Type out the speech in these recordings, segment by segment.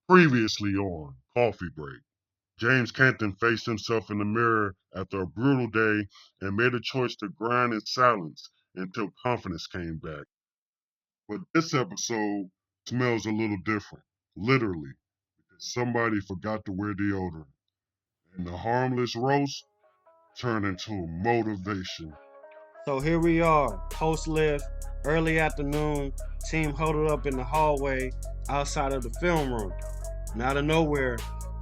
Previously on Coffee Break, James Canton faced himself in the mirror after a brutal day and made a choice to grind in silence until confidence came back. But this episode smells a little different, literally, because somebody forgot to wear deodorant. And the harmless roast turned into a motivation. So here we are, post lift, early afternoon, team huddled up in the hallway outside of the film room. And out of nowhere,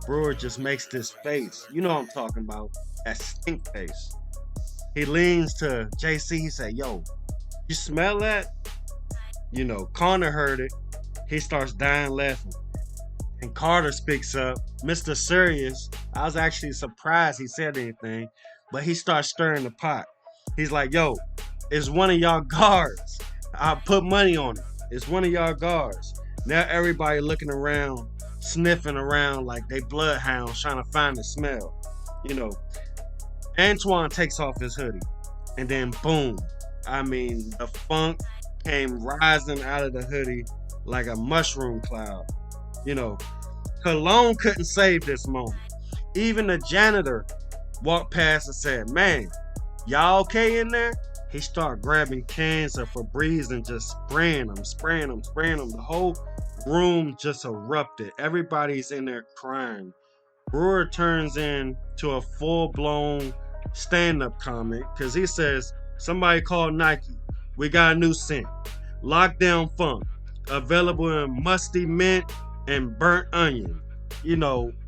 Brewer just makes this face. You know what I'm talking about, that stink face. He leans to JC, he said, "Yo, you smell that?" Connor heard it. He starts dying laughing. And Carter speaks up, Mr. Serious. I was actually surprised he said anything, but he starts stirring the pot. He's like, "Yo, it's one of y'all guards. I put money on it. It's one of y'all guards." Now everybody looking around, sniffing around like they bloodhounds trying to find the smell. You know, Antoine takes off his hoodie, and then boom. I mean, the funk came rising out of the hoodie like a mushroom cloud. You know, Cologne couldn't save this moment. Even the janitor walked past and said, "Man, y'all okay in there?" He started grabbing cans of Febreze and just spraying them, spraying them, spraying them. The whole room just erupted. Everybody's in there crying. Brewer turns into a full-blown stand-up comic because he says, "Somebody called Nike. We got a new scent. Lockdown Funk. Available in musty mint and burnt onion."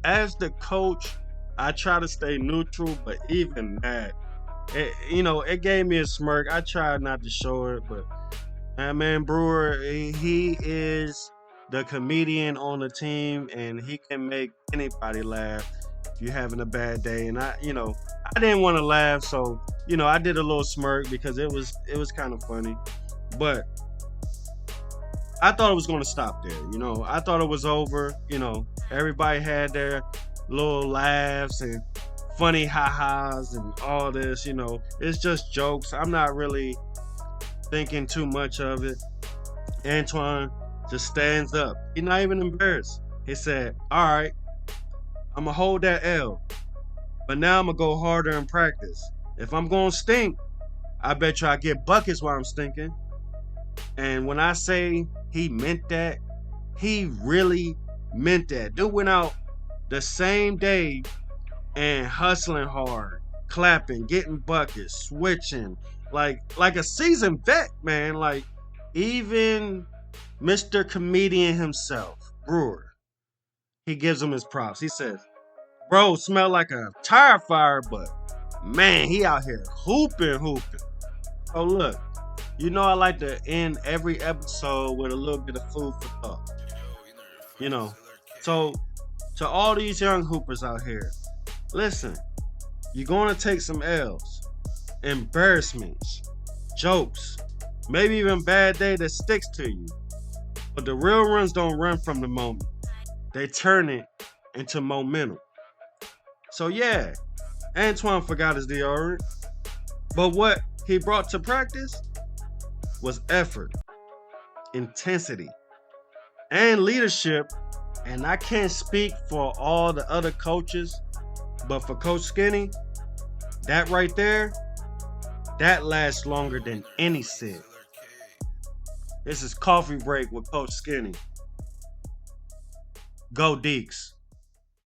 As the coach, I try to stay neutral, but even that, it gave me a smirk. I tried not to show it, but man, Brewer, he is the comedian on the team, and he can make anybody laugh if you're having a bad day. And I didn't want to laugh, so I did a little smirk because it was kind of funny, but I thought it was going to stop there. I thought it was over. Everybody had their little laughs and funny ha-has and all this. It's just jokes. I'm not really thinking too much of it. Antoine just stands up. He's not even embarrassed. He said, "All right, I'm going to hold that L, but now I'm going to go harder in practice. If I'm going to stink, I bet you I get buckets while I'm stinking." And when I say he meant that, he really meant that. Dude went out the same day and hustling hard, clapping, getting buckets, switching, like a seasoned vet, man. Like even Mr. Comedian himself, Brewer, he gives him his props. He says, "Bro, smell like a tire fire, but man, he out here hooping." Oh look, I like to end every episode with a little bit of food for thought. So to all these young hoopers out here, listen, you're going to take some L's, embarrassments, jokes, maybe even bad day that sticks to you. But the real runs don't run from the moment. They turn it into momentum. So yeah, Antoine forgot his deodorant, but what he brought to practice was effort, intensity, and leadership. And I can't speak for all the other coaches, but for Coach Skinny, that right there, that lasts longer than any sit. This is Coffee Break with Coach Skinny. Go Deeks.